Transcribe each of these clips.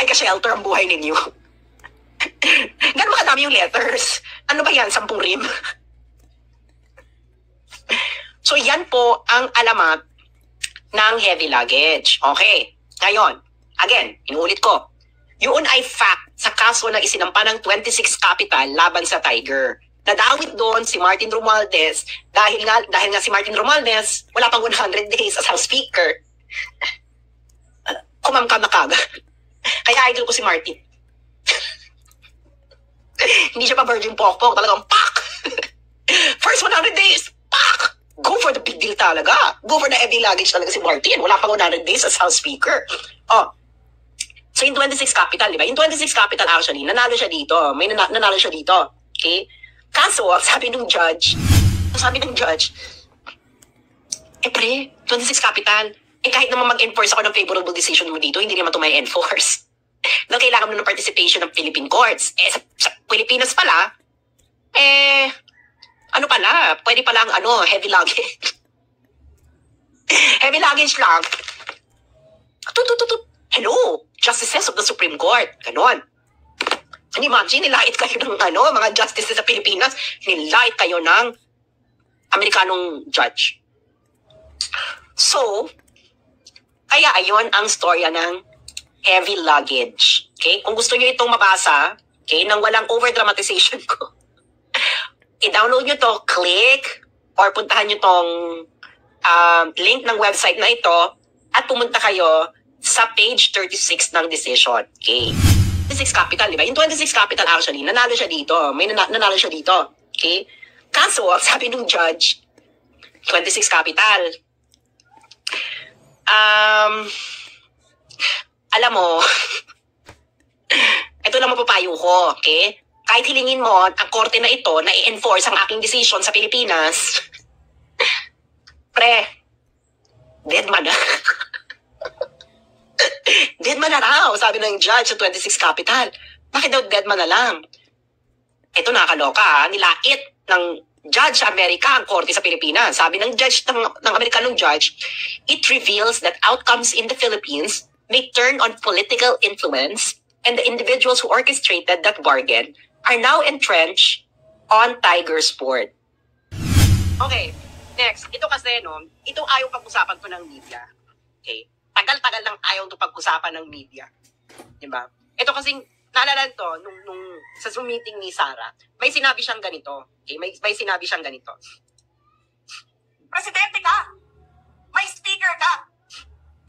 like a shelter ang buhay ninyo. Gano'n ba kadami yung letters? Ano ba yan? 10 rim? So, yan po ang alamat ng heavy luggage. Okay. Ngayon, again, inuulit ko. Yun ay fact sa kaso na isinampa ng 26 Capital laban sa Tiger. Nadawit doon si Martin Romualdez dahil nga si Martin Romualdez wala pang 100 days as House Speaker. Kumamkam na kagad. Kaya idol ko si Martin. Hindi siya pa virgin pokpok. Talagang pak! First 100 days, pak! Go for the big deal talaga. Go for the heavy luggage talaga si Martin. Wala pang 100 days as House Speaker. Oh. So in 26 Capital, di ba? In 26 Capital actually, nanalo siya dito. May nanalo siya dito. Okay? Kaso, sabi ng judge, pre, 26 Capital, kahit naman mag-enforce ako ng favorable decision mo dito, hindi naman ito may enforce. Dahil kailangan mo ng participation ng Philippine courts. Sa Pilipinas pala, ano pala, pwede palang heavy luggage. Heavy luggage lang. Hello, justices of the Supreme Court. Ganon. And imagine, nilait kayo ng mga justices sa Pilipinas, nilait kayo ng Amerikanong judge. So, kaya ayun ang storya ng heavy luggage. Okay? Kung gusto nyo itong mabasa, okay, nang walang over-dramatization ko, i-download nyo to, click, or puntahan nyo tong link ng website na ito, at pumunta kayo sa page 36 ng decision. Okay? 26 Capital, di ba? Yung 26 Capital actually, nanalo siya dito. May nanalo siya dito. Okay? Kaso, sabi nung judge, 26 Capital, alam mo, ito lang mapapayo ko, okay? Kahit hilingin mo ang korte na ito na i-enforce ang aking decision sa Pilipinas, pre, dead man na. Dead man na raw, sabi ng judge sa 26 Capital. Bakit daw dead man na lang? Ito nakakaloka, ha? Nilait ng judge sa Amerika ang korte sa Pilipinas. Sabi ng judge, ng Amerikanong judge, it reveals that outcomes in the Philippines may turn on political influence and the individuals who orchestrated that bargain are now entrenched on Tiger Sport. Okay, next. Ito kasi, ito ayaw pag-usapan ko ng media. Okay? Tagal-tagal lang ayaw ito pag-usapan ng media. Diba? Ito kasing, naalala to, nung sa Zoom meeting ni Sara, may sinabi siyang ganito. Okay? May sinabi siyang ganito. Presidente ka! May speaker ka!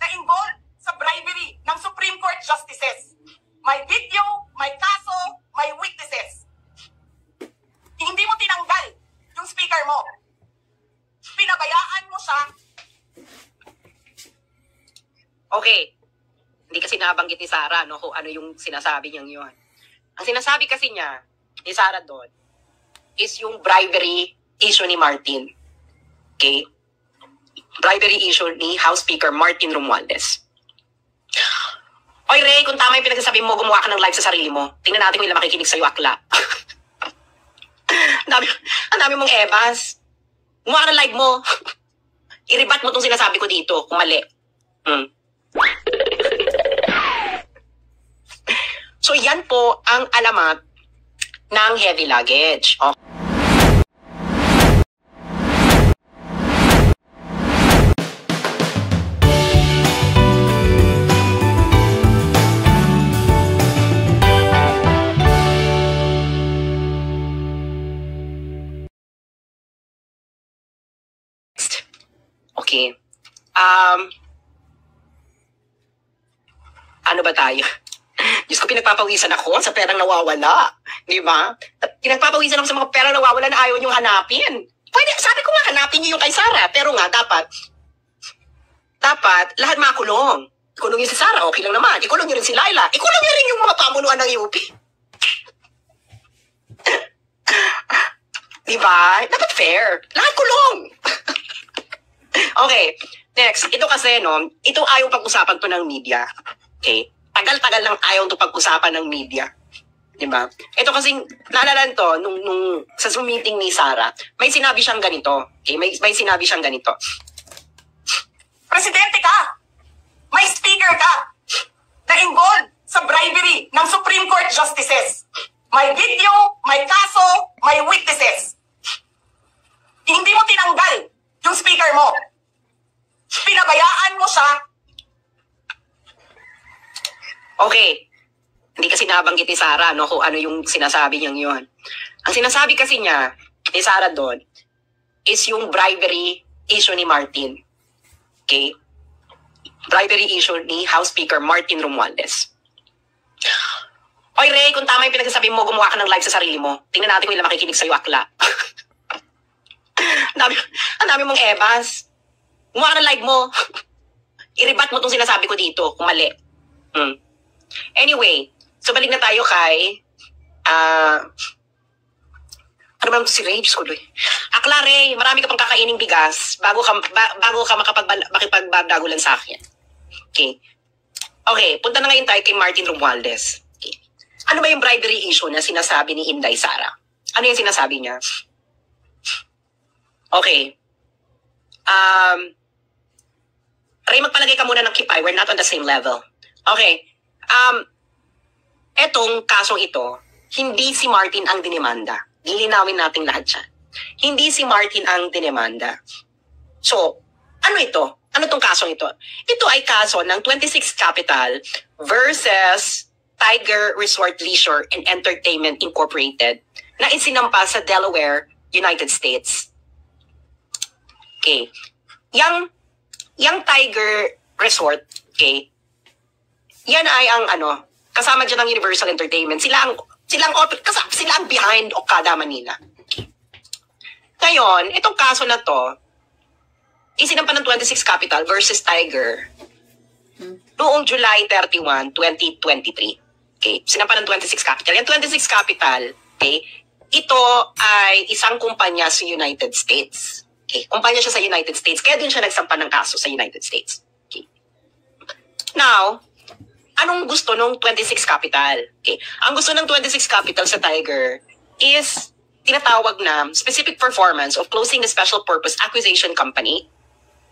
Na-involved sa bribery ng Supreme Court justices. May video, may kaso, may witnesses. Hindi mo tinanggal yung speaker mo. Pinabayaan mo siya. Okay. Hindi kasi nabanggit ni Sara, kung ano yung sinasabi niyang yun. Ang sinasabi kasi niya, ni Sara doon, is yung bribery issue ni Martin. Okay? Bribery issue ni House Speaker Martin Romualdez. Oy, Ray, kung tama yung pinagsasabi mo, gumawa ka ng live sa sarili mo. Tingnan natin kung ilang makikinig sa'yo, akla. Ang dami mong ebas. Gumawa ka ng live mo. I-rebat mo itong sinasabi ko dito, kung mali. So, yan po ang alamat ng heavy luggage. Okay. Okay. Ano ba tayo? Diyos ko, pinagpapawisan ako sa perang nawawala. Di ba? Pinagpapawisan ako sa mga perang nawawala na ayaw niyong hanapin. Pwede, sabi ko nga, hanapin niyo yung kay Sara. Pero nga, dapat lahat makulong. Ikulong niyo si Sara, okay lang naman. Ikulong niyo rin si Laila. Ikulong niyo rin yung mga pamunuan ng UP. Di ba? Dapat fair. Lahat kulong. Okay, next. Ito kasi, ito ayaw pag-usapan to ng media. Okay? Tagal-tagal lang ayaw to pag-usapan ng media. Diba? Ito kasi, naalala to, nung sa Zoom meeting ni Sara, may sinabi siyang ganito. Okay? May sinabi siyang ganito. Presidente ka! May speaker ka! Na-involved sa bribery May video, may kaso, may witnesses. Hindi mo tinanggal yung speaker mo. Pinabayaan mo siya. Okay. Hindi kasi nabanggit ni Sarah, no, kung ano yung sinasabi niyang yun. Ang sinasabi kasi niya, ni Sarah doon, is yung bribery issue ni Martin. Okay? Bribery issue ni House Speaker Martin Romualdez. Oy, Ray, kung tama yung pinagsasabi mo, gumawa ka ng live sa sarili mo. Tingnan natin kung ilang makikinig sa'yo, akla. Ang dami mong ebas. Gumawa ka ng live mo. I-rebat mo itong sinasabi ko dito, kung mali. Anyway, so balik na tayo kay... ano ba si Ray? Diyos ko, Loy. Akla, Ray, marami ka pang kakaining bigas bago ka makipagbago lang sa akin. Okay. Okay, punta na ngayon tayo kay Martin Romualdez. Okay. Ano ba yung bribery issue na sinasabi ni Inday Sara? Ano yung sinasabi niya? Okay. Ray, magpalagay ka muna ng kipay. We're not on the same level. Okay. Etong kasong ito, hindi si Martin ang dinemanda. Lilinawin natin lahat siya. Hindi si Martin ang dinemanda. So, ano ito? Ano tong kasong ito? Ito ay kaso ng 26 Capital versus Tiger Resort Leisure and Entertainment Incorporated na isinampa sa Delaware, United States. Okay. Yang Tiger Resort, okay, yan ay ang kasama dyan ng Universal Entertainment. Sila ang behind Okada Manila. Okay. Ngayon, itong kaso na to, isinampa ng 26 Capital versus Tiger noong July 31, 2023. Okay, sinampa ng 26 Capital. Yung 26 Capital, okay, ito ay isang kumpanya sa United States. Okay, kumpanya siya sa United States, kaya din siya nagsampa ng kaso sa United States. Okay. Now, anong gusto ng 26 Capital? Okay, ang gusto ng 26 Capital sa Tiger is tinatawag na Specific Performance of Closing the Special Purpose Acquisition Company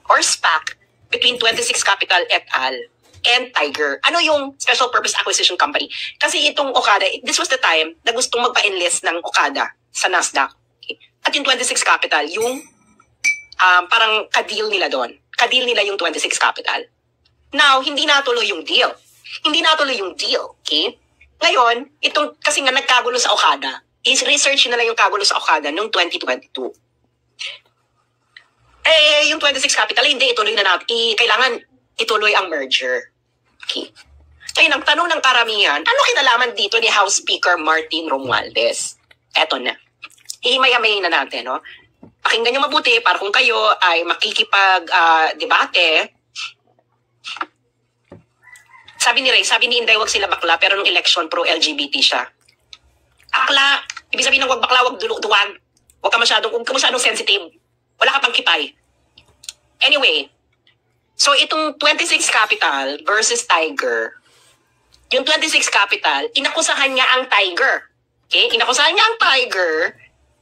or SPAC between 26 Capital et al. And Tiger. Ano yung Special Purpose Acquisition Company? Kasi itong Okada, this was the time na gustong magpa-enlist ng Okada sa Nasdaq. Okay. At yung 26 Capital, yung parang ka-deal nila doon. Ka-deal nila yung 26 Capital. Now, hindi natuloy yung deal. Okay? Ngayon, itong kasi nga nagkagulo sa Okada, is research nila yung kagulo sa Okada noong 2022. Yung 26 Capital, hindi ituloy na natin. Kailangan ituloy ang merger. Okay. Ngayon, ang tanong ng karamihan, ano kinalaman dito ni House Speaker Martin Romualdez? Eto na. Hihimay-hamayin na natin, no? Pakinggan nyo mabuti para kung kayo ay makikipag-debate. Sabi ni Ray, sabi ni Inday, wag sila bakla, pero nung election pro-LGBT siya. Akla, ibig sabihin ng wag bakla, wag duwag. Huwag ka masyadong sensitive. Wala ka pang kipay. Anyway, so itong 26 Capital versus Tiger, yung 26 Capital, inakusahan niya ang Tiger. Okay? Inakusahan niya ang Tiger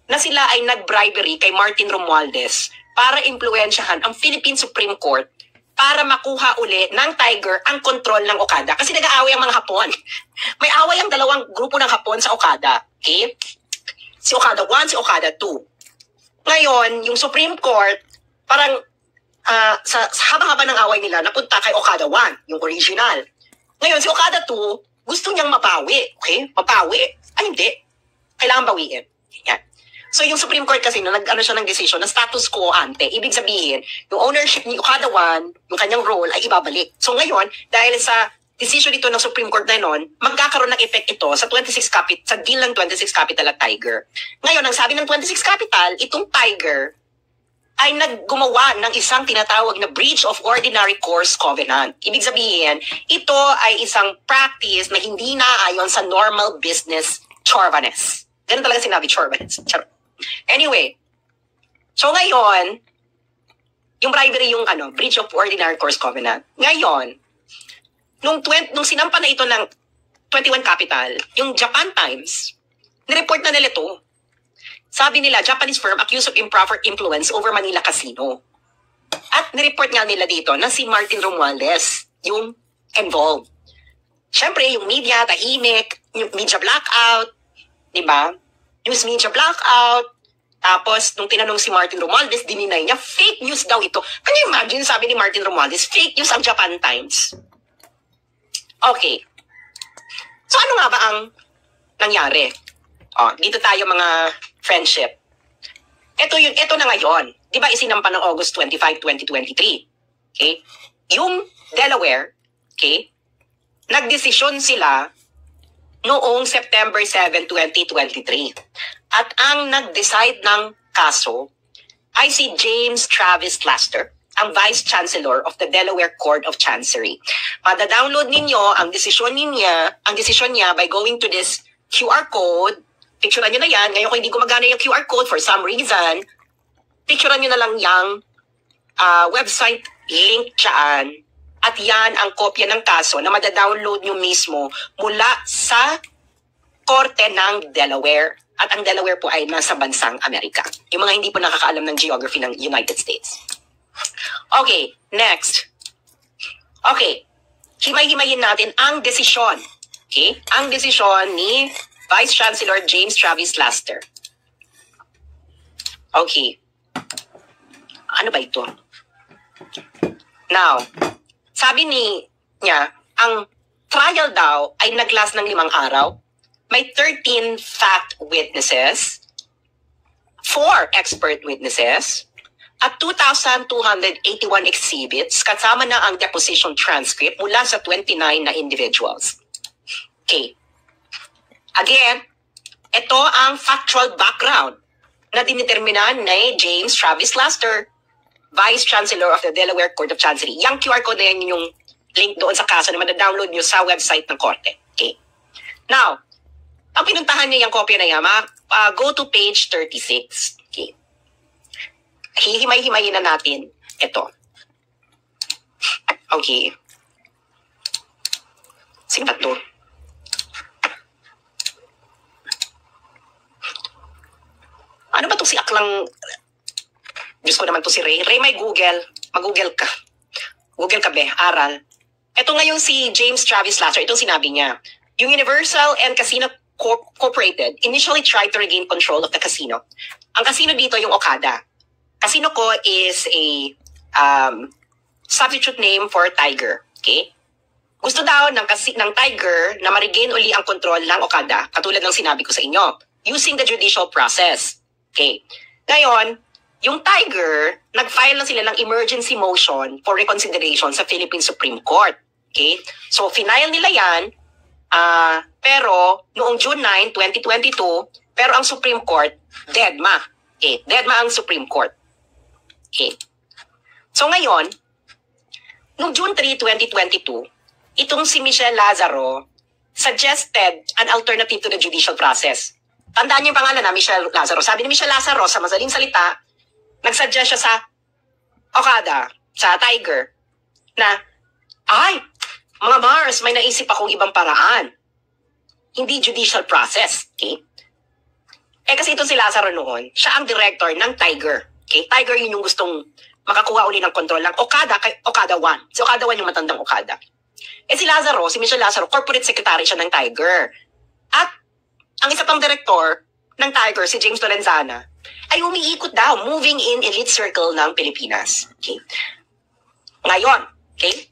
na sila ay nag-bribery kay Martin Romualdez para impluwensyahan ang Philippine Supreme Court para makuha uli ng Tiger ang kontrol ng Okada. Kasi nag-aaway ang mga Hapon. May away ang dalawang grupo ng Hapon sa Okada. Okay? Si Okada 1, si Okada 2. Ngayon, yung Supreme Court, parang sa habang-haba ng away nila, napunta kay Okada 1, yung original. Ngayon, si Okada 2, gusto niyang mabawi. Okay? Mabawi. Ay, hindi. Kailangan bawiin. Yan. So, yung Supreme Court kasi, nag-ano siya ng decision na status quo ante. Ibig sabihin, yung ownership ni Okada 1, yung kanyang role ay ibabalik. So, ngayon, dahil sa decision dito ng Supreme Court na noon, magkakaroon ng effect ito sa 26 Capital, sa deal ng 26 Capital at Tiger. Ngayon, ang sabi ng 26 Capital, itong Tiger ay naggumawa ng isang tinatawag na breach of ordinary course covenant. Ibig sabihin, ito ay isang practice na hindi naayon sa normal business chorvanes. Ganun talaga sinabi, chorvanes. Anyway, so ngayon, yung bribery yung breach of ordinary course covenant. Ngayon, nung sinampa na ito ng 21 Capital, yung Japan Times, nireport na nila ito. Sabi nila, Japanese firm accused of improper influence over Manila Casino. At nireport nga nila dito na si Martin Romualdez yung involved. Siyempre, yung media, tahimik, yung media blackout, Diba? News media blackout. Tapos, nung tinanong si Martin Romualdez, dininay niya, fake news daw ito. Can you imagine, sabi ni Martin Romualdez, fake news ang Japan Times. Okay. So, ano nga ba ang nangyari? Dito tayo mga friendship. Ito na ngayon. Di ba isinampa ng August 25, 2023? Okay? Yung Delaware, okay, nagdesisyon sila noong September 7, 2023. At ang nag-decide ng kaso ay si James Travis Laster, ang Vice Chancellor of the Delaware Court of Chancery. Mada-download ninyo ang desisyon niya by going to this QR code. Picturean nyo na yan. Ngayon kung hindi gumagana yung QR code for some reason, picturean nyo na lang yung website link dyan. At yan ang kopya ng kaso na mada-download nyo mismo mula sa korte ng Delaware. At ang Delaware po ay nasa bansang Amerika. Yung mga hindi po nakakaalam ng geography ng United States. Okay, next. Okay, himay-himayin natin ang desisyon. Okay, ang desisyon ni Vice Chancellor James Travis Laster. Okay. Ano ba ito? Now, sabi niya, ang trial daw ay nag-last ng 5 araw. May 13 fact witnesses, 4 expert witnesses, at 2,281 exhibits kasama na ang deposition transcript mula sa 29 na individuals. Okay. Again, ito ang factual background na diniterminan ni James Travis Laster, Vice Chancellor of the Delaware Court of Chancery. Yung QR code na yan yung link doon sa kaso na mada-download nyo sa website ng korte. Okay. Now, ang pinuntahan niya yung kopya na yan, go to page 36. Okay. Hihimay-himayin na natin ito. Okay. Sino ba ito? Ano ba ito si Aklang? Diyos ko naman to si Ray. Ray, may Google. Mag-Google ka. Google ka, be. Aral. Ito ngayong si James Travis Laster. Itong sinabi niya. Yung Universal and Casino Corporated initially tried to regain control of the casino. Ang casino dito yung Okada. Casino ko is a substitute name for Tiger. Okay? Gusto daw ng Tiger na ma-regain uli ang control ng Okada, katulad ng sinabi ko sa inyo, using the judicial process. Okay. Ngayon, yung Tiger, nag-file na sila ng emergency motion for reconsideration sa Philippine Supreme Court. Okay? So, final nila yan. Pero noong June 9, 2022, pero ang Supreme Court, deadma. Okay, deadma ang Supreme Court. Okay. So ngayon, noong June 3, 2022, itong si Michelle Lazaro suggested an alternative to the judicial process. Tandaan niyo yung pangalan na Michelle Lazaro. Sabi ni Michelle Lazaro, sa madaling salita, nagsuggest siya sa Okada, sa Tiger, na, mga Mars, may naisip akong ibang paraan. Hindi judicial process. Okay? Kasi itong si Lazaro noon, siya ang director ng Tiger. Okay? Tiger yun yung gustong makakuha uli ng kontrol ng Okada kay Okada 1. Si Okada 1 yung matandang Okada. Si Lazaro, si Michelle Lazaro, corporate secretary siya ng Tiger. At ang isa pang director ng Tiger, si James Lorenzana, ay umiikot daw, moving in elite circle ng Pilipinas. Okay? Ngayon, okay?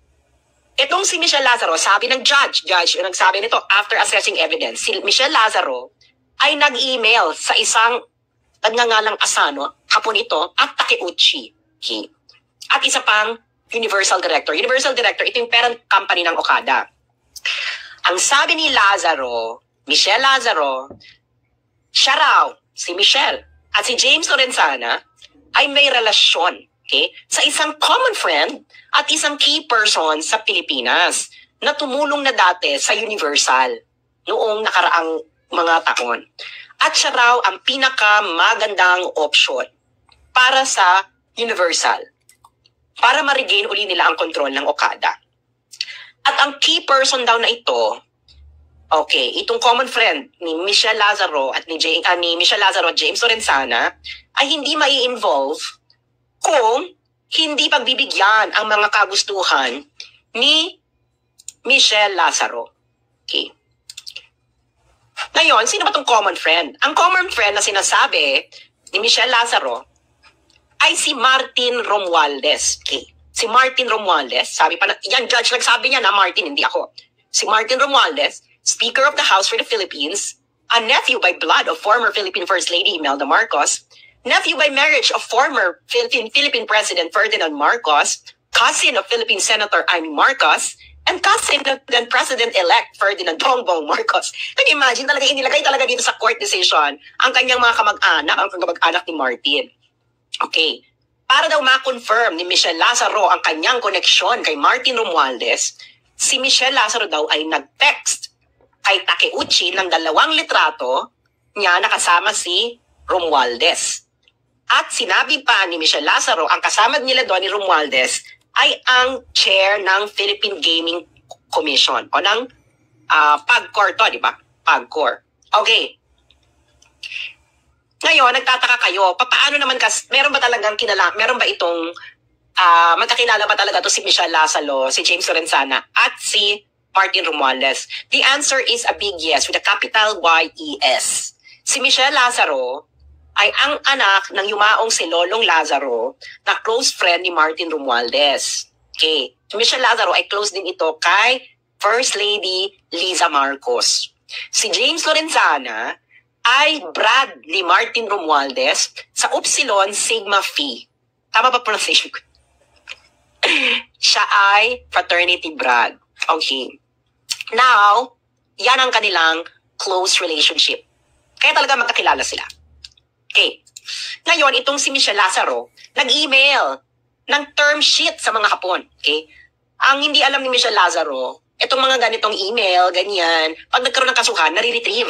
Itong si Michelle Lazaro, sabi ng judge yung nagsabi nito after assessing evidence, si Michelle Lazaro ay nag-email sa isang nagngangalang Asano, Haponito, at Takeuchi. Okay. At isa pang Universal Director. Universal Director, ito yung parent company ng Okada. Ang sabi ni Lazaro, Michelle Lazaro, siya raw, si Michelle, at si James Lorenzana ay may relasyon, okay, sa isang common friend at isang key person sa Pilipinas na tumulong na dati sa Universal noong nakaraang mga taon. At siya raw ang pinakamagandang option para sa Universal para ma-regain uli nila ang kontrol ng Okada. At ang key person daw na ito, okay, itong common friend ni Michelle Lazaro at ni Michelle Lazaro at James Lorenzana ay hindi mai-involve kung hindi pagbibigyan ang mga kagustuhan ni Michelle Lazaro. Okay. Ngayon, sino ba tong common friend? Ang common friend na sinasabi ni Michelle Lazaro ay si Martin Romualdez. Okay. Si Martin Romualdez, sabi pa na, yan judge nagsabi niya na Martin, hindi ako. Si Martin Romualdez, Speaker of the House for the Philippines, a nephew by blood of former Philippine First Lady Imelda Marcos, nephew by marriage of former Philippine President Ferdinand Marcos, cousin of Philippine Senator Amy Marcos, and cousin of then President-elect Ferdinand Bongbong Marcos. Nag-imagine talaga, inilagay talaga dito sa court decision ang kanyang mga kamag-anak, ang kamag-anak ni Martin. Okay. Para daw ma-confirm ni Michelle Lazaro ang kanyang koneksyon kay Martin Romualdez, si Michelle Lazaro daw ay nag-text kay Takeuchi ng 2 litrato niya na kasama si Romualdez. At sinabi pa ni Michelle Lazaro, ang kasama nila doon ni Romualdez ay ang chair ng Philippine Gaming Commission o ng PAGCOR to, di ba? PAGCOR. Okay. Ngayon, nagtataka kayo, paano naman meron ba talagang meron ba itong magkakilala ba talaga to si Michelle Lazaro, si James Lorenzana, at si Martin Romualdez? The answer is a big yes with a capital Y-E-S. Si Michelle Lazaro ay ang anak ng yumaong si Lolong Lazaro na close friend ni Martin Romualdez. Okay. Si Michelle Lazaro ay close din ito kay First Lady Liza Marcos. Si James Lorenzana ay brad ni Martin Romualdez sa Upsilon Sigma Phi. Tama ba pronunciation ko? Siya ay fraternity brad. Okay. Now, yan ang kanilang close relationship. Kaya talaga magkakilala sila. Okay. Ngayon, itong si Michelle Lazaro, nag-email ng term sheet sa mga Hapon. Okay. Ang hindi alam ni Michelle Lazaro, itong mga ganitong email, ganyan, pag nagkaroon ng kasuhan, nare-retrieve.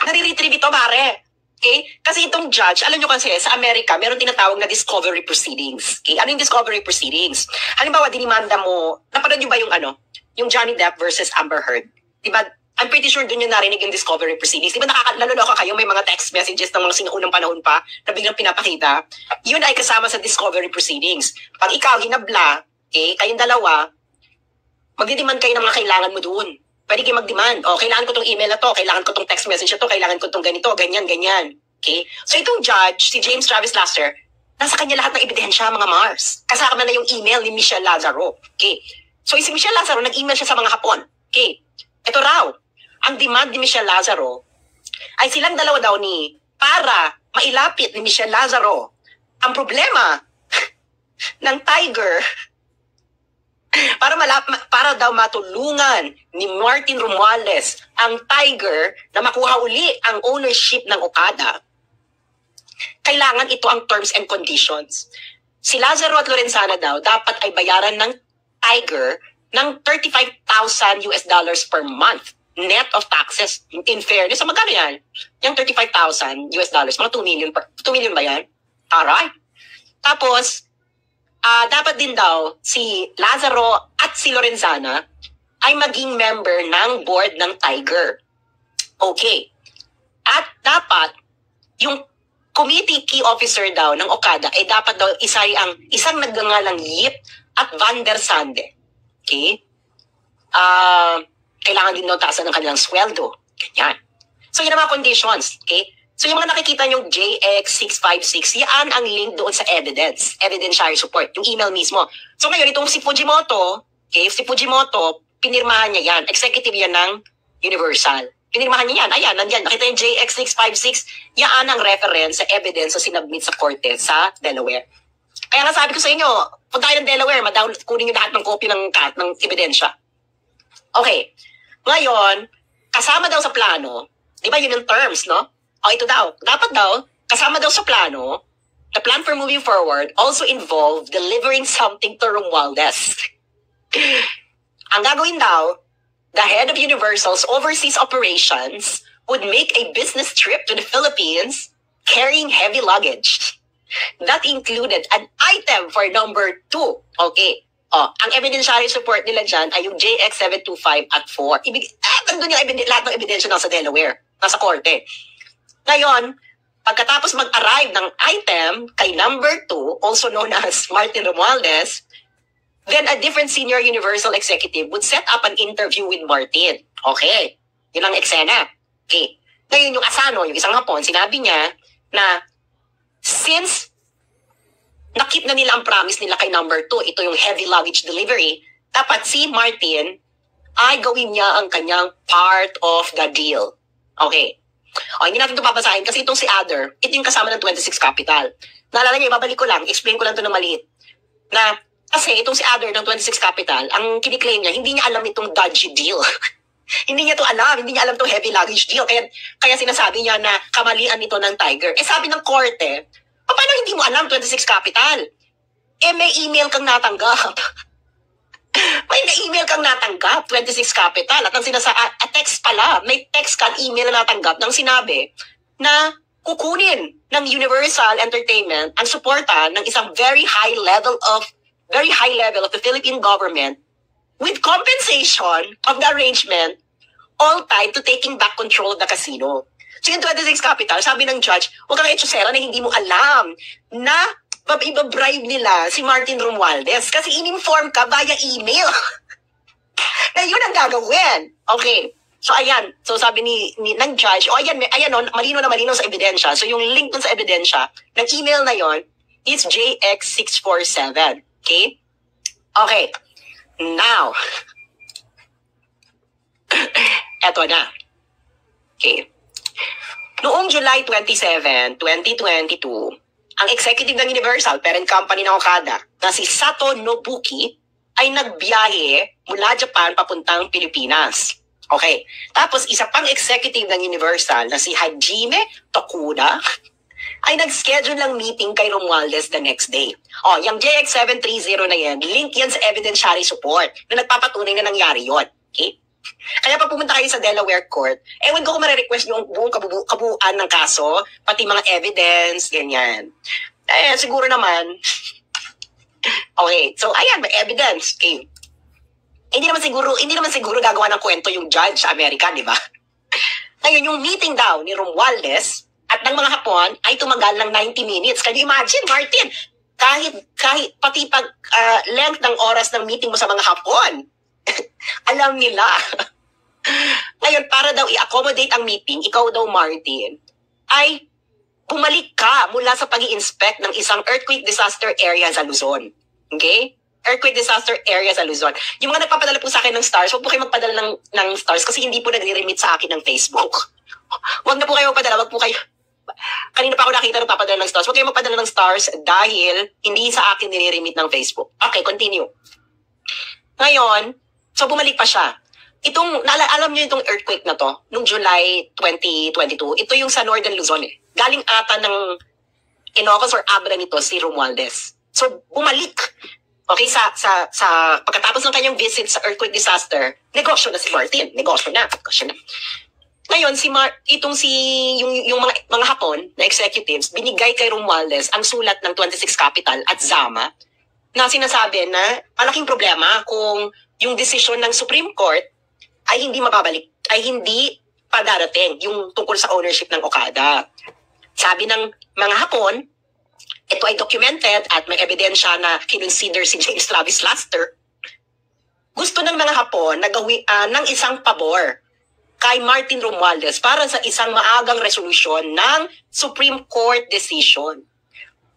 Nare-retrieve ito, pare. Okay? Kasi itong judge, alam nyo kasi, sa Amerika, meron tinatawag na discovery proceedings. Okay? Ano yung discovery proceedings? Halimbawa, dinimanda mo, napanood nyo ba yung Johnny Depp versus Amber Heard? Diba? I'm pretty sure dun yung narinig yung discovery proceedings. Diba naloloka kayo, may mga text messages ng mga sinuunang panahon pa na biglang pinapakita? Yun ay kasama sa discovery proceedings. Pag ikaw hinabla, okay, kayong dalawa, magdidiman kayo ng mga kailangan mo doon. Pwede kayo mag-demand. O, kailangan ko tong email na to, kailangan ko tong text message na to, kailangan ko tong ganito, ganyan, ganyan. Okay? So, itong judge, si James Travis Laster, nasa kanya lahat ng ebidensya, mga Mars. Kasama na yung email ni Michelle Lazaro. Okay? So, si Michelle Lazaro, nag-email siya sa mga Hapon. Okay? Ito raw, ang demand ni Michelle Lazaro ay silang dalawa daw para mailapit ni Michelle Lazaro ang problema ng Tiger para daw matulungan ni Martin Romualdez ang Tiger na makuha uli ang ownership ng Okada. Kailangan ito ang terms and conditions. Si Lazaro at Lorenzana daw dapat ay bayaran ng Tiger ng $35,000 per month net of taxes. In fairness, magkano yan? Yung $35,000, mga 2 million ba yan? Alright. Tapos, dapat din daw si Lazaro at si Lorenzana ay maging member ng board ng Tiger. Okay. At dapat, yung committee key officer daw ng Okada ay dapat daw isang nagngangalang Yip at Van der Sande. Okay? Kailangan din daw taasan ng kanilang sweldo. Ganyan. So, yun ang mga conditions. Okay? So, yung mga nakikita yung JX656, yan ang link doon sa evidentiary support, yung email mismo. So, ngayon, itong si Fujimoto, okay, pinirmahan niya yan. Executive yan ng Universal. Pinirmahan niya yan. Ayan, nandyan. Nakita yung JX656, yan ang reference sa evidence na sinabmit sa korte sa Delaware. Kaya nga sabi ko sa inyo, punta kayo ng Delaware, kunin nyo lahat ng copy ng ebidensya. Okay. Ngayon, kasama daw sa plano, di ba yun yung terms, no? O ito daw, dapat daw, kasama daw sa plano, the plan for moving forward also involved delivering something to Romualdez. Ang gagawin daw, the head of Universal's overseas operations would make a business trip to the Philippines carrying heavy luggage. That included an item for number 2. Okay. Ang evidentiary support nila dyan ay yung JX725 at 4. Nandun yung lahat ng ebidensya nasa Delaware, nasa korte. Ngayon, pagkatapos mag-arrive ng item kay number 2, also known as Martin Romualdez, then a different senior Universal executive would set up an interview with Martin. Okay. Yun ang eksena. Okay. Ngayon yung Asano, yung isang Hapon, sinabi niya na since nakip na nila ang promise nila kay number 2, ito yung heavy luggage delivery, dapat si Martin ay gawin niya ang kanyang part of the deal. Okay. O, hindi natin ito papasahin kasi itong si Adder, ito yung kasama ng 26 Capital. Naalala niyo, ibabalik ko lang, explain ko lang ito ng maliit. Na, kasi itong si Adder ng 26 Capital, ang kiniklaim niya, hindi niya alam itong dodgy deal. Hindi niya to alam, hindi niya alam itong heavy luggage deal. Kaya sinasabi niya na kamalian ito ng Tiger. Eh sabi ng korte, paano hindi mo alam 26 Capital? Eh may email kang natanggap. May email kang natanggap, 26 Capital. At ang text pala, may text kang email na natanggap nang sinabi na kukunin ng Universal Entertainment ang suporta ng isang very high level of the Philippine government with compensation of the arrangement all tied to taking back control of the casino. So yung 26 Capital, sabi ng judge, huwag kang etsyosera na hindi mo alam na ibabribe nila si Martin Romualdez kasi in-inform ka via email na yun ang gagawin. Okay. So ayan, so sabi ng judge, ayan malino sa ebidensya. So yung link dun sa ebidensya ng email na yon is JX647. Okay? Okay. Now, eto na. Okay. Noong July 27, 2022, ang executive ng Universal, parent company ng Okada, na si Sato Nobuki, ay nagbiyahe mula Japan papuntang Pilipinas. Okay. Tapos, isa pang executive ng Universal na si Hajime Tokuda ay nag-schedule ng meeting kay Romualdez the next day. O, yung JX730 na yan, link yan sa evidentiary support na nagpapatunay na nangyari yon. Okay? Kaya pag pumunta kayo sa Delaware Court, ewan ko kung marirequest yung buong kabuuan ng kaso, pati mga evidence, ganyan. Eh, siguro naman, okay, so ayan, may evidence. Okay. Hindi naman siguro gagawa ng kwento yung judge sa Amerika, di ba? Ngayon, yung meeting daw ni Romualdez at ng mga Hapon ay tumagal ng 90 minutes. Can you imagine, Martin? Kahit pati pag length ng oras ng meeting mo sa mga Hapon, alam nila. Ngayon, para daw i-accommodate ang meeting, ikaw daw, Martin, ay bumalik ka mula sa pag-i-inspect ng isang earthquake disaster area sa Luzon. Okay? Earthquake disaster area sa Luzon. Yung mga nagpapadala po sa akin ng stars, huwag po kayo magpadala ng stars kasi hindi po nagre-remit sa akin ng Facebook. Huwag na po kayo magpadala, wag po kayo. Kanina pa ako nakita ng papadala ng stars. Huwag kayo magpadala ng stars dahil hindi sa akin nire-remit ng Facebook. Okay, continue. Ngayon, so bumalik pa siya. Alam niyo itong earthquake na to, noong July 2022, ito yung sa Northern Luzon eh. Galing ata ng Ilocos or Abra nito si Romualdez. So, bumalik. Okay, sa pagkatapos ng kanyang visit sa earthquake disaster, negosyo na si Martin. Negosyo na. Ngayon, yung mga Hapon na executives, binigay kay Romualdez ang sulat ng 26 Capital at Zama na sinasabi na malaking problema kung yung desisyon ng Supreme Court ay hindi mababalik, ay hindi padarating yung tungkol sa ownership ng Okada. Sabi ng mga Hapon, ito ay documented at may ebidensya na kinonsider si James Travis Laster. Gusto ng mga Hapon na gawin ng isang pabor kay Martin Romualdez para sa isang maagang resolusyon ng Supreme Court decision.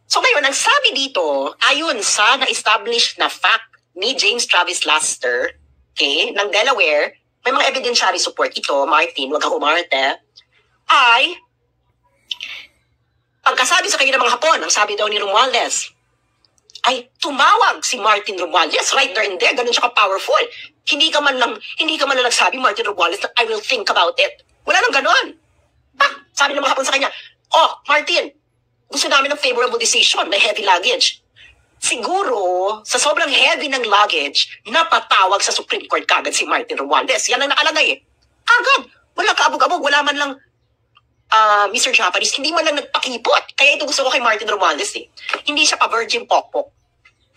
So ngayon, ang sabi dito, ayon sa na-establish na fact ni James Travis Laster, okay, ng Delaware, may mga evidentiary support ito, Martin, wag kang umarte, ay pagkasabi sa kanya ng mga Hapon, ang sabi daw ni Romualdez, ay tumawag si Martin Romualdez right there and there, ganun siya ka-powerful. Hindi ka man lang nagsabi, Martin Romualdez, I will think about it. Wala nang ganun. Sabi ng mga Hapon sa kanya, oh, Martin, gusto namin ng favorable decision, may heavy luggage. Siguro, sa sobrang heavy ng luggage, napatawag sa Supreme Court kagad si Martin Romualdez. Yan ang nakalagay eh. Kagad. Wala kaabog-abog, wala man lang Mr. Japanese, hindi man lang nagpakipot. Kaya ito gusto ko kay Martin Romualdez eh. Hindi siya pa virgin pokpok.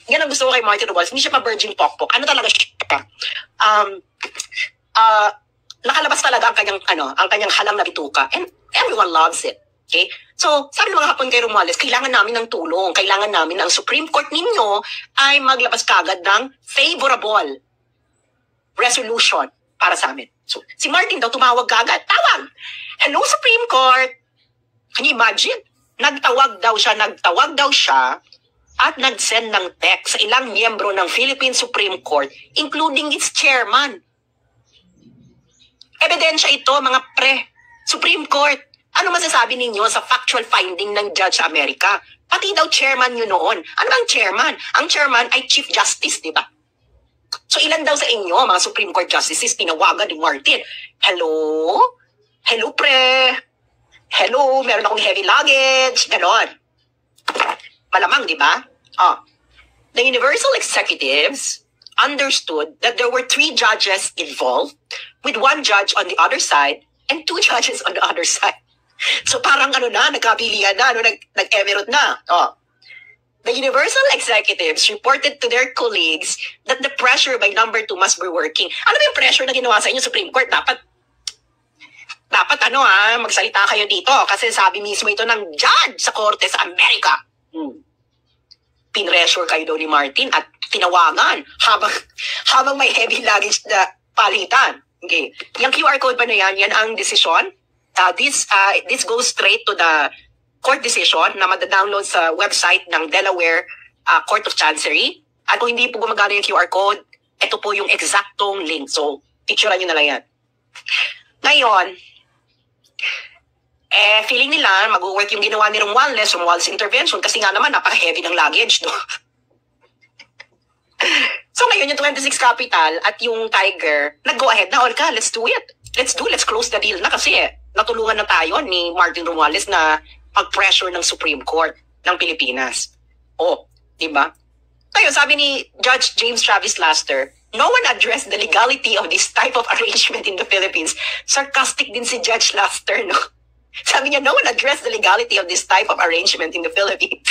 Yan ang gusto ko kay Martin Romualdez. Hindi siya pa virgin pokpok. Ano talaga siya? Nakalabas talaga ang kanyang halang na bituka. And everyone loves it. Okay? So, sabi ng mga Hapon kay Romualdez, kailangan namin ng tulong. Kailangan namin ang Supreme Court ninyo ay maglabas kagad ng favorable resolution para sa amin. So, si Martin daw tumawag kagad. Tawag! Hello, Supreme Court! Can you imagine? Nagtawag daw siya at nag-send ng text sa ilang miyembro ng Philippine Supreme Court, including its chairman. Ebidensya ito, mga Supreme Court. Ano masasabi ninyo sa factual finding ng judge sa Amerika? Pati daw chairman yun noon. Ano bang chairman? Ang chairman ay Chief Justice, di ba? So ilan daw sa inyo, mga Supreme Court Justices, tinawagan ni Martin? Hello? Hello, Hello, meron akong heavy luggage. Ganon. Malamang, di ba? The Universal Executives understood that there were 3 judges involved, with 1 judge on the other side and 2 judges on the other side. So parang nagkabilihan na, nag-emirate na. The Universal Executives reported to their colleagues that the pressure by number 2 must be working. Ano ba yung pressure na ginawa sa inyo, Supreme Court? Dapat magsalita kayo dito kasi sabi mismo ito ng judge sa korte sa Amerika. Pinressure kayo daw ni Martin at tinawagan habang may heavy luggage na palitan. Okay. Yung QR code pa na yan ang desisyon. This goes straight to the court decision na madadownload sa website ng Delaware Court of Chancery. At kung hindi po gumagana yung QR code, ito po yung exactong link. So, picturean nyo na lang yan. Ngayon, feeling nila mag-work yung ginawa ni Romualdez intervention kasi nga naman napaka-heavy ng luggage, no? So ngayon yung 26 Capital at yung Tiger, nag-go ahead na, let's do it. Let's close the deal na kasi natulungan na tayo ni Martin Romualdez na pag-pressure ng Supreme Court ng Pilipinas. Di ba? Ngayon, sabi ni Judge James Travis Laster, no one addressed the legality of this type of arrangement in the Philippines. Sarcastic din si Judge Laster, no? Sabi niya, no one addressed the legality of this type of arrangement in the Philippines.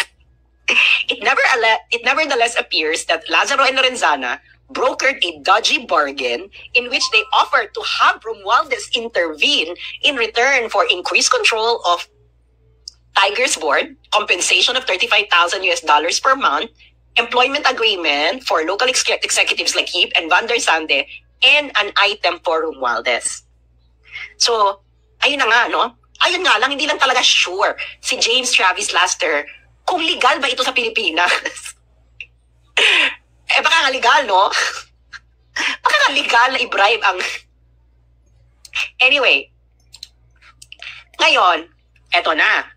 It nevertheless appears that Lazaro and Lorenzana brokered a dodgy bargain in which they offered to have Romualdez intervene in return for increased control of Tiger's board, compensation of $35,000 per month, employment agreement for local executives like Yip and Van der Sande, and an item for Romualdez. So, ayun na nga, no? Ayun nga lang, hindi lang talaga sure si James Travis Laster kung legal ba ito sa Pilipinas. Baka nga legal, no? Baka nga legal na i-bribe ang... Anyway, ngayon, eto na.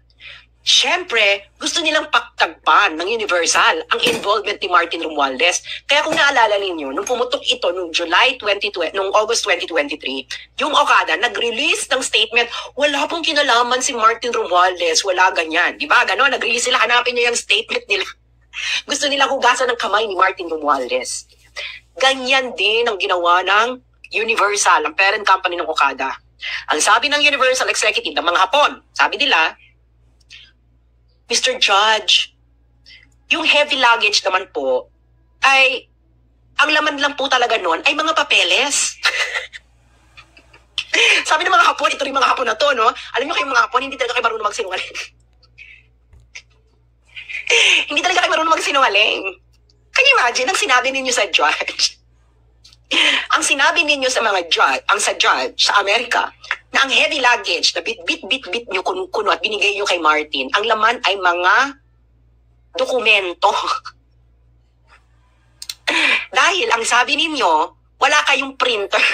Siyempre, gusto nilang pagtagpan ng Universal ang involvement ni Martin Romualdez. Kaya kung naalala ninyo, nung pumutok ito nung August 2023, yung Okada nag-release ng statement, wala pong kinalaman si Martin Romualdez, wala ganyan. Di ba? Ganon, nag-release sila, hanapin nyo yung statement nila. Gusto nilang hugasan ng kamay ni Martin Romualdez. Ganyan din ang ginawa ng Universal, ang parent company ng Okada. Ang sabi ng Universal Executive ng mga Hapon, sabi nila, Mr. Judge, yung heavy luggage naman po ay, ang laman lang po talaga nun ay mga papeles. Sabi ng mga Hapon, ito rin mga Hapon na to, no? Alam nyo kayong mga Hapon, hindi talaga kayo marunong magsinungaling. Hindi talaga kayo marunong magsinungaling. Can you imagine ang sinabi ninyo sa judge? Ang sinabi ninyo sa mga judge, sa judge sa Amerika, na ang heavy luggage na bit nyo kuno at binigay nyo kay Martin, ang laman ay mga dokumento. Dahil ang sabi ninyo, wala kayong printer.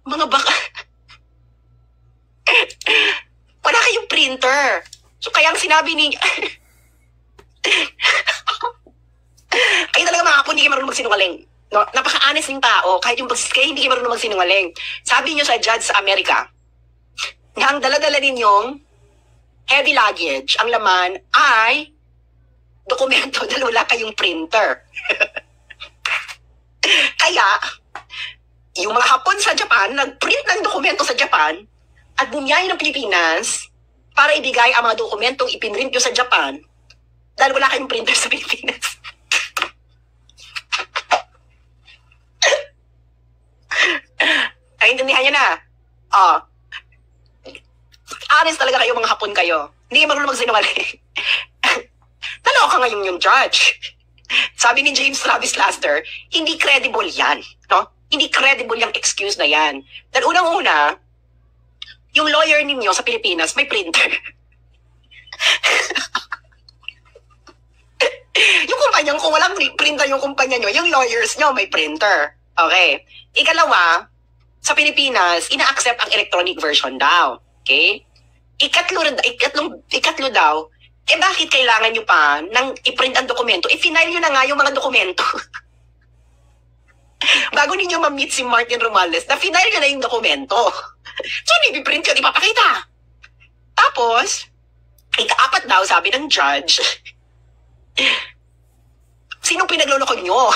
Mga baka... Wala kayong printer. So kaya ang sinabi ninyo... Kayo talaga mga Hapon, hindi kayo marunong magsinungaling. No? Napaka-honest ng tao, kahit yung kaya hindi kayo marunong magsinungaling. Sabi nyo sa judge sa Amerika, na ang dala-dala ninyong heavy luggage, ang laman ay dokumento dahil wala kayong printer. Kaya, yung mga Hapon sa Japan, nag-print ng dokumento sa Japan at bumiyahe ng Pilipinas para ibigay ang mga dokumentong ipinrint nyo sa Japan dahil wala kayong printer sa Pilipinas. Ay, intindihan niya na. Honest talaga kayo, mga Hapon kayo. Hindi kayo marunong magsinungaling. Naloka ngayon yung judge. sabi ni James Travis Laster, hindi credible yan. No? Hindi credible yung excuse na yan. Dahil unang-una, yung lawyer ninyo sa Pilipinas may printer. Yung kumpanya, kung walang printer yung kumpanya nyo, yung lawyers nyo may printer. Okay. Ikalawa, sa Pilipinas, ina-accept ang electronic version daw. Okay? Ikatlo daw, bakit kailangan nyo pa nang i-print ang dokumento? I-final nyo na nga yung mga dokumento. Bago ninyo ma-meet si Martin Romualdez, na-final nyo na yung dokumento. So, i-print yun, ipapakita. Tapos, ika-apat daw, sabi ng judge, sinong pinagluloko nyo?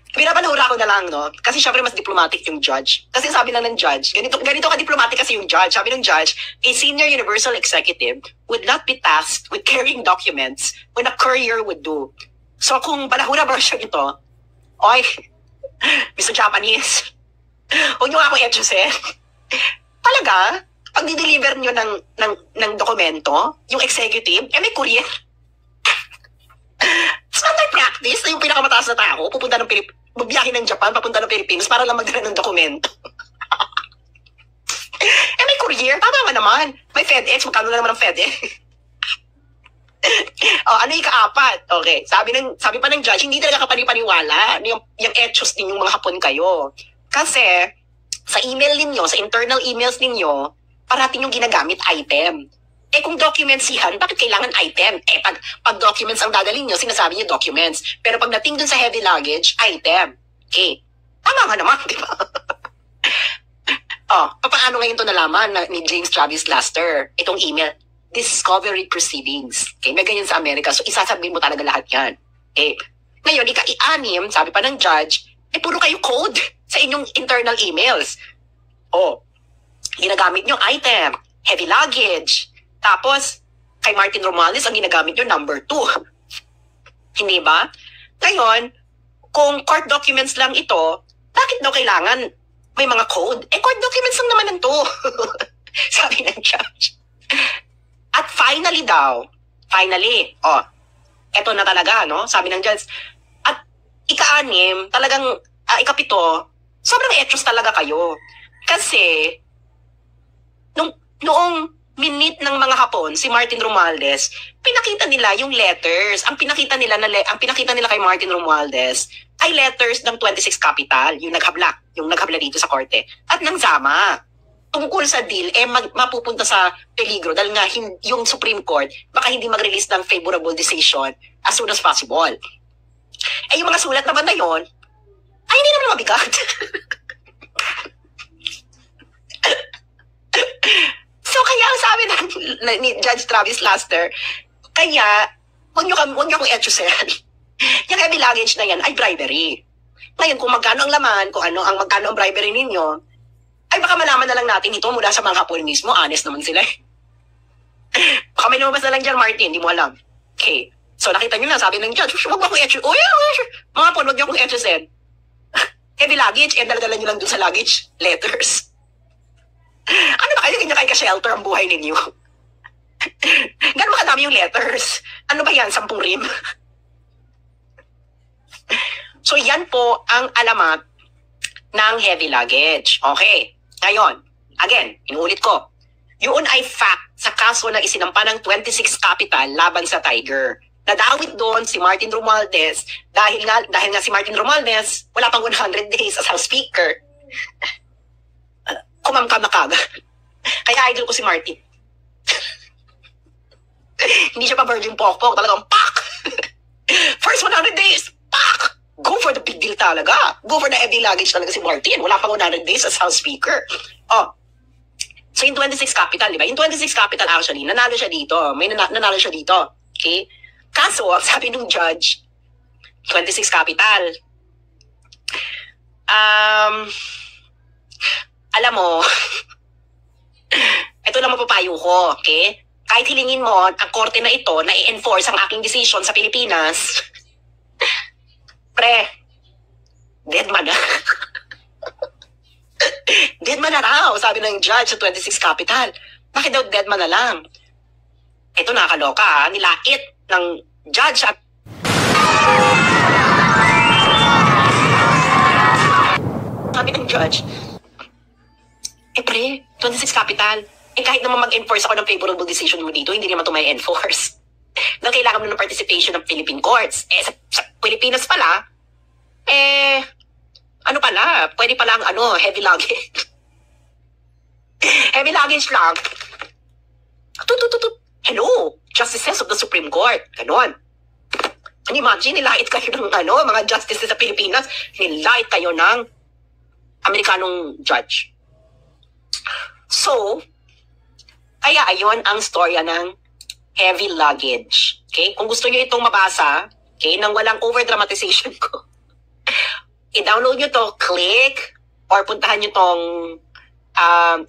Pinapanahura ko na lang, no? Kasi syempre mas diplomatic yung judge. Kasi sabi na ng judge, ganito ka-diplomatic kasi yung judge. Sabi ng judge, a senior universal executive would not be tasked with carrying documents when a courier would do. So kung panahura version ito, oy, Mr. Japanese, huwag nyo nga akong etchose. Talaga, pag di-deliver nyo ng dokumento, yung executive, may courier. Standard practice na yung pinakamataas na tao, pupunta ng magbiyahe ng Japan, papunta ng Pilipinas para lang magdala ng dokumento. May courier, tama nga naman. May FedEx, magkano na naman ang FedEx? Ano yung ika-apat? Okay, sabi pa ng judge, hindi talaga kapanipaniwala yung etchos ninyong mga Hapon kayo. Kasi, sa email ninyo, sa internal emails ninyo, parating yung ginagamit item. Kung documents yan, bakit kailangan item? Pag documents ang dadalhin nyo, sinasabi nyo documents. Pero pag nating dun sa heavy luggage, item. Okay. Tama nga naman, di ba? Paano ngayon ito nalaman ni James Travis Laster? Itong email, discovery proceedings. Okay, may ganyan sa Amerika. So, isasabihin mo talaga lahat yan. Okay. Ngayon, ika-i-anim, sabi pa ng judge, puro kayo code sa inyong internal emails. Ginagamit nyo item, heavy luggage. Tapos, kay Martin Romualdez, ang ginagamit nyo, number 2. Hindi ba? Ngayon, kung court documents lang ito, bakit daw kailangan may mga code? Court documents lang naman ito. Sabi ng judge. At finally, eto na talaga, no? Sabi ng judge, at ika-anim, talagang, ikapito, sobrang etchos talaga kayo. Kasi, noong minute ng mga Hapon, si Martin Romualdez, pinakita nila yung letters. Ang pinakita nila kay Martin Romualdez ay letters ng 26 Capital, yung naghabla dito sa korte, at ng Zama. Tungkol sa deal, mapupunta sa peligro dahil nga yung Supreme Court baka hindi mag-release ng favorable decision as soon as possible. Yung mga sulat naman na yon, ay hindi naman mabigat. So kaya ang sabi ni Judge Travis Laster, kaya huwag nyo akong etchosehan. Yung heavy luggage na yan ay bribery. Ngayon kung magkano ang laman, magkano ang bribery ninyo, ay baka malaman na lang natin ito mula sa mga Hapon mismo. Honest naman sila. Baka may lumabas na lang dyan, Martin, hindi mo alam. Okay. So nakita nyo na, sabi ng judge, huwag mo akong etchosehan. Mga Hapon, huwag nyo akong etchosehan. Heavy luggage, daladala nyo lang dun sa luggage letters. Ano ba kayo ganyan ka-shelter ang buhay ninyo? Gano'n ba kadami yung letters? Ano ba yan? 10 rim? So yan po ang alamat ng heavy luggage. Okay. Ngayon, again, inuulit ko. Yun ay fact sa kaso na isinampa ng 26 Capital laban sa Tiger. Nadawit doon si Martin Romualdez dahil nga si Martin Romualdez wala pang 100 days as House Speaker. Kumamkam na kaga. Kaya idol ko si Martin. Hindi siya pa virgin pokpok. Talagang pak! First 100 days, pak! Go for the big deal talaga. Go for the heavy luggage talaga si Martin. Wala pang 100 days as House Speaker. So yung 26 Capital, di ba? Yung 26 Capital actually, nanalo siya dito. Nanalo siya dito. Okay? Kaso, sabi nung judge, 26 Capital, alam mo, ito lang mapapayo ko, okay? Kahit hilingin mo ang korte na ito na i-enforce ang aking decision sa Pilipinas, pre, dead man na. Dead man na raw, sabi ng judge sa 26 Capital. Bakit daw dead man na lang? Ito nakakaloka ha, nilait ng judge at sabi ng judge, pre, 26 capital. Kahit naman mag-enforce ako ng favorable decision mo dito, hindi naman ito may enforce. Dahil kailangan mo ng participation ng Philippine courts. Sa Pilipinas pala, ano pala, pwede pala ang heavy luggage. Heavy luggage lang. Hello, justices of the Supreme Court. Ganon. Imagine, nilait kayo ng mga justices sa Pilipinas, nilait kayo ng Amerikanong judge. So, kaya ayun ang storya ng heavy luggage. Okay? Kung gusto nyo itong mabasa, okay, nang walang over-dramatization ko, i-download nyo to, click, or puntahan nyo tong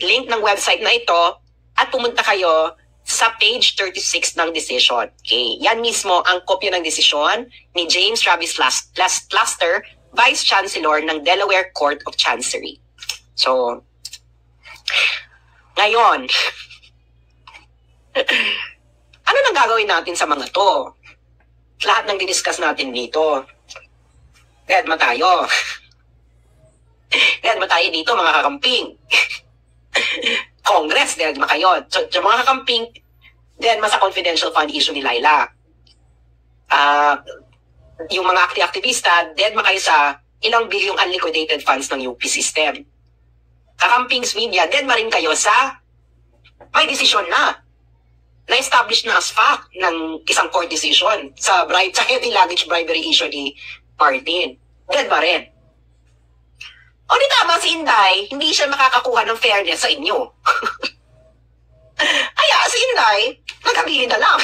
link ng website na ito, at pumunta kayo sa page 36 ng decision. Okay? Yan mismo ang kopya ng desisyon ni James Travis Laster, Vice Chancellor ng Delaware Court of Chancery. So, ngayon, ano nang gagawin natin sa mga to? Lahat ng didiscuss natin dito. Deadma tayo. Deadma tayo dito, mga kakamping. Congress, deadma kayo. So, mga kakamping, deadma sa confidential fund issue ni Laila. Yung mga aktivista, deadma kayo sa ilang bilyong unliquidated funds ng UP system. Kakampings media, deadma rin kayo sa may desisyon na-establish na as fact ng isang court decision sa heavy luggage bribery issue ni Martin. Deadma rin. O di tama si Inday, hindi siya makakakuha ng fairness sa inyo. Kaya si Inday, nagkabili na lang.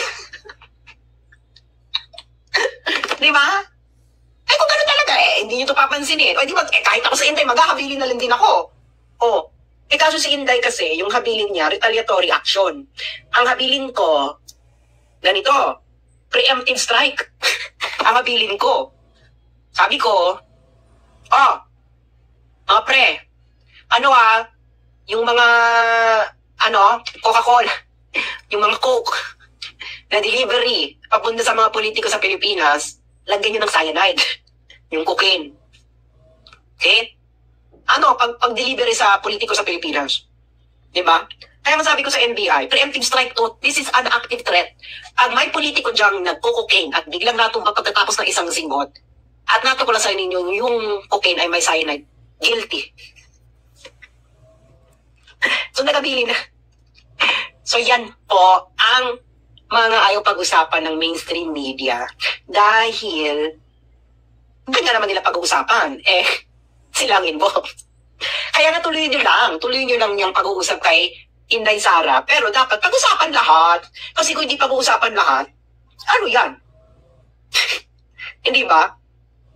Di ba? Kung gano'n talaga hindi nyo ito papansinin. O di ba, kahit ako sa Inday, magkakabili na lang din ako. Kaso si Inday kasi, yung habilin niya, retaliatory action. Ang habilin ko, ganito, preemptive strike. Ang habilin ko. Sabi ko, pre, yung mga, Coca-Cola, yung mga Coke, na delivery, papunta sa mga politiko sa Pilipinas, lagyan nyo ng cyanide, yung cocaine. Okay? Pag-delivery sa politiko sa Pilipinas. Diba? Kaya masabi ko sa NBI, preemptive strike to, this is an active threat. Ang may politiko diyang nagko-cocaine at biglang natumba pagkatapos ng isang singot, at natukula sa inyo yung cocaine ay may cyanide, guilty. So nagabili na. So yan po ang mga ayaw pag-usapan ng mainstream media dahil ganyan naman nila pag-uusapan. Silang involved. Kaya nga tuloy nyo lang yung pag-uusap kay Inday Sara. Pero dapat pag-usapan lahat. Kasi kung hindi pag-uusapan lahat, ano yan? Hindi ba?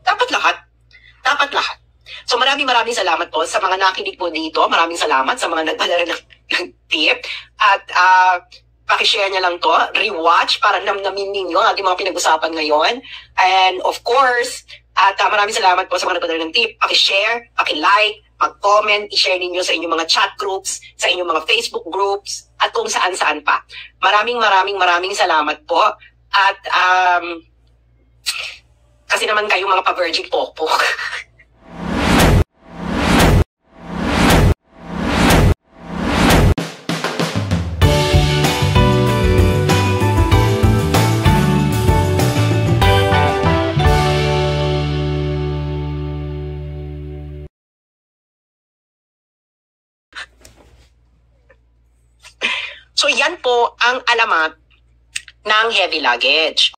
Dapat lahat. So maraming salamat po sa mga nakinig po dito. Maraming salamat sa mga nagpadala ng tip. At pakishare niya lang to. Rewatch para namnamin ninyo ang ating mga pinag-usapan ngayon. And of course, at maraming salamat po sa mga nagpadala ng tip. Pakishare, pakilike, mag-comment, i-share ninyo sa inyong mga chat groups, sa inyong mga Facebook groups, at kung saan-saan pa. Maraming salamat po. At kasi naman kayo mga pa-virgin pokpok. So yan po ang alamat ng heavy luggage.